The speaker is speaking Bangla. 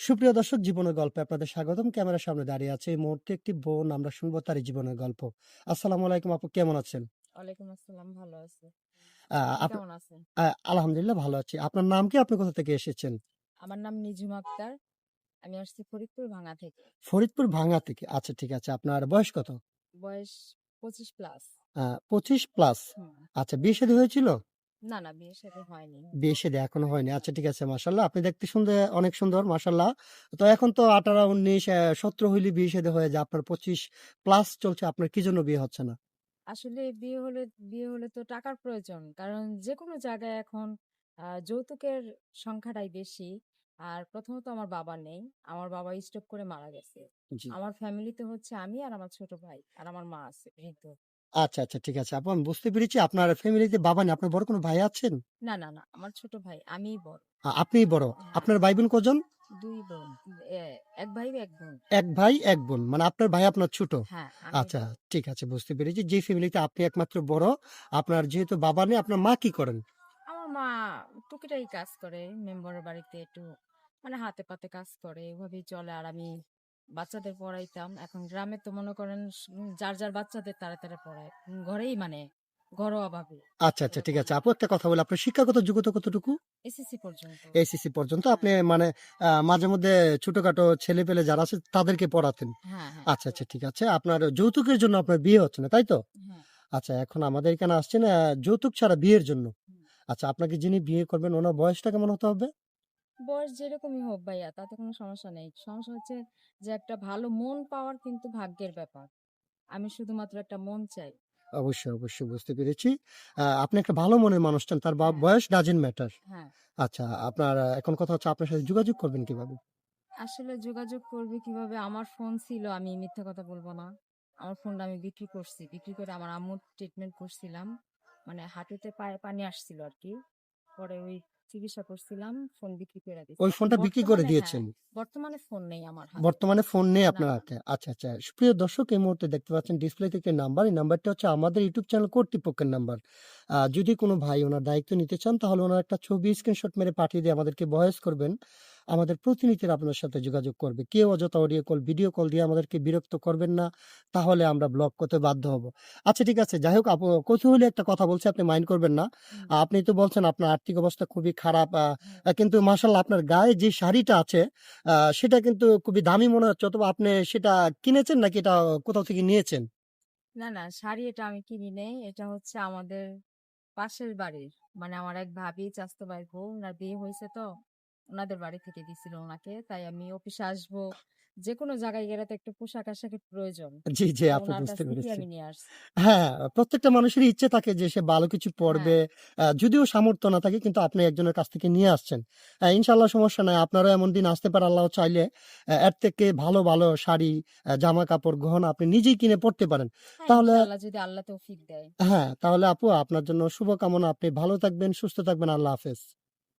সুপ্রিয় দর্শক, জীবনের গল্পে আপনাদের স্বাগতম। ক্যামেরার সামনে দাঁড়িয়ে আছে এই মুহূর্তে একটি বোন। আমরা শুনবো তারই জীবনের গল্প। আসসালামু আলাইকুম আপু, কেমন আছেন? ওয়ালাইকুম আসসালাম, ভালো আছি। আ আপনি আপ কেমন আছেন? আলহামদুলিল্লাহ ভালো আছি। আপনার নাম কি? আপনি কোথা থেকে এসেছেন? আমার নাম নিঝুম আক্তার। আমি আসছি ফরিদপুর ভাঙা থেকে। ফরিদপুর ভাঙ্গা থেকে। আচ্ছা, ঠিক আছে। আপনার বয়স কত? বয়স 25 প্লাস। 25 প্লাস। হুম। আচ্ছা, বিয়ে-শাদী হয়েছিল? না, না, বিয়ে শাদী হয়নি। বিয়ে-শাদী এখনো হয়নি। আচ্ছা, ঠিক আছে। মাশাআল্লাহ, আপনি দেখতে শুনতে অনেক সুন্দর, মাশাআল্লাহ। তো এখন তো 18, 19, 17 হইলে বিয়ে-শাদী হয়ে যায়। আপনার 25 প্লাস চলছে। আপনার কি জন্য বিয়ে হচ্ছে না? আসলে বিয়ে হলে তো টাকার প্রয়োজন। কারণ যেকোনো জায়গায় এখন যৌতুকের সংখ্যাটাই বেশি। আর প্রথমত আমার বাবা নেই। আমার বাবা স্ট্রোক করে মারা গেছে। জি। আমার ফ্যামিলিতে হচ্ছে আমি আর আমার ছোট ভাই আর আমার মা আছে বৃদ্ধ। আচ্ছা, আচ্ছা, ঠিক আছে। আপু, আমি বুঝতে পেরেছি আপনার ফ্যামিলিতে বাবা নেই। আপনার বড় কোনো ভাই আছেন? না, না, না, আমার ছোট ভাই, আমিই বড়। আপনিই বড়। হ্যাঁ, আপনার ভাই বোন কজন? ২ বোন। এ ১ ভাই ১ বোন। ১ ভাই ১ বোন। মানে আপনার ভাই আপনার ছোট। হ্যাঁ, আমি আচ্ছা, বড়। ঠিক আছে, বুঝতে পেরেছি। যে ফ্যামিলিতে আপনি একমাত্র বড়, আপনার যেহেতু বাবা নেই, আপনার মা কি করেন? আমার মা টুকিটাকি কাজ করে। মেম্বারের বাড়িতে একটু মানে হাতে পাতে কাজ করে। এভাবেই চলে। আর আমি বাচ্চাদের পড়াইতাম। এখন গ্রামে তো মনে করেন যার, যার বাচ্চাদের তারা, তারা পড়ায়। ঘরেই মানে ঘরোয়াভাবে আচ্ছা, আচ্ছা, ঠিক এরকম। আছে। আপু, একটা কথা বলি, আপনার শিক্ষাগত যোগ্যতা কতটুকু? এসএসসি পর্যন্ত। এইচএসসি পর্যন্ত। হ্যাঁ, আপনি মানে মাঝে মধ্যে ছোটখাটো ছেলেপেলে যারা আছে তাদেরকে পড়াতেন। হ্যাঁ, হ্যাঁ, আচ্ছা, আচ্ছা, ঠিক আছে। আপনার যৌতুকের জন্য আপনার বিয়ে হচ্ছে না, তাই তো? হ্যাঁ। আচ্ছা, এখন আমাদের এখানে আসছেন যৌতুক ছাড়া বিয়ের জন্য। হুম। আচ্ছা, আপনাকে যিনি বিয়ে করবেন ওনার বয়সটা কেমন হতে হবে? বয়স যেরকমই হোক ভাইয়া, তাতে কোনো সমস্যা নেই। সমস্যা হচ্ছে যে একটা ভালো মন পাওয়ার কিন্তু ভাগ্যের ব্যাপার। আমি শুধুমাত্র একটা মন চাই। অবশ্যই, অবশ্যই, বুঝতে পেরেছি। আপনি একটা ভালো মনের মানুষ চান। তার হ্যাঁ, বয়স ডাজন্ট ম্যাটার। হ্যাঁ। আচ্ছা, আপনার এখন কথা হচ্ছে আপনার সাথে যোগাযোগ করবেন কিভাবে? আসলে যোগাযোগ করবে কিভাবে? আমার ফোন ছিল, আমি মিথ্যা কথা বলব না। আমার ফোনটা আমি বিক্রি করছি। বিক্রি করে আমার আম্মুর ট্রিটমেন্ট করছিলাম। মানে হাঁটুতে পায়ে পানি আসছিল আরকি। পরে ওই চিকিৎসা করছিলাম, ফোন বিক্রি করে দিছি। ওই এখন ফোনটা বিক্রি করে বর্তমানে হ্যাঁ, দিয়েছেন। বর্তমানে ফোন নেই আমার হাতে। বর্তমানে ফোন নেই না, আপনার না। হাতে। আচ্ছা, আচ্ছা। সুপ্রিয় দর্শক, এই মুহূর্তে দেখতে পাচ্ছেন ডিসপ্লেতে একটি নাম্বার। এই নাম্বারটি হচ্ছে আমাদের ইউটিউব চ্যানেল কর্তৃপক্ষের নাম্বার। যদি কোনো ভাই ওনার দায়িত্ব নিতে চান তাহলে ওনার একটা ছবি স্ক্রিনশট মেরে পাঠিয়ে দিয়ে আমাদেরকে ভয়েস করবেন। আমাদের প্রতিনিধিরা আপনার সাথে যোগাযোগ করবে। কেউ অযথা অডিও কল, ভিডিও কল দিয়ে আমাদেরকে বিরক্ত করবেন না। তাহলে আমরা ব্লক করতে বাধ্য হব। আচ্ছা, ঠিক আছে। যাই হোক আপু, কৌতূহলী একটা কথা বলছি, আপনি মাইন্ড করবেন না। হুম, আপনি তো বলছেন আপনার আর্থিক অবস্থা খুবই খারাপ। হুম। কিন্তু মাশাআল্লাহ আপনার গায়ে যে শাড়িটা আছে সেটা কিন্তু খুবই দামি মনে হচ্ছে, অথবা আপনি সেটা কিনেছেন নাকি এটা কোথাও থেকে নিয়েছেন? না, না, শাড়ি এটা আমি কিনি নাই। এটা হচ্ছে আমাদের পাশের বাড়ির। মানে আমার এক ভাবি, চাচাতো ভাইয়ের বউ, উনার বিয়ে হইছে তো। উনাদের বাড়ি থেকে দিছিল উনাকে। তাই আমি অফিসে আসবো। যেকোনো জায়গায় গেলে তো একটু পোশাক-আশাকের প্রয়োজন। জি, জি, তো আপু, উনার কাছ বুঝতে থেকেই পেরেছি। আমি নিয়ে আসছি। হ্যাঁ, প্রত্যেকটা মানুষেরই ইচ্ছে থাকে যে সে ভালো কিছু হ্যাঁ, পড়বে। যদিও সামর্থ্য না থাকে, কিন্তু আপনি একজনের কাছ থেকে নিয়ে আসছেন। ইনশাআল্লাহ সমস্যা নাই। আপনারও এমন দিন আসতে পারে, আল্লাহ চাইলে এর থেকে ভালো, ভালো শাড়ি, জামা-কাপড়, গহনা আপনি নিজেই কিনে পড়তে পারেন। হ্যাঁ, তাহলে ইনশাআল্লাহ যদি আল্লাহ তৌফিক দেয়। হ্যাঁ, তাহলে আপু আপনার জন্য শুভকামনা। আপনি ভালো থাকবেন, সুস্থ থাকবেন। আল্লাহ হাফেজ।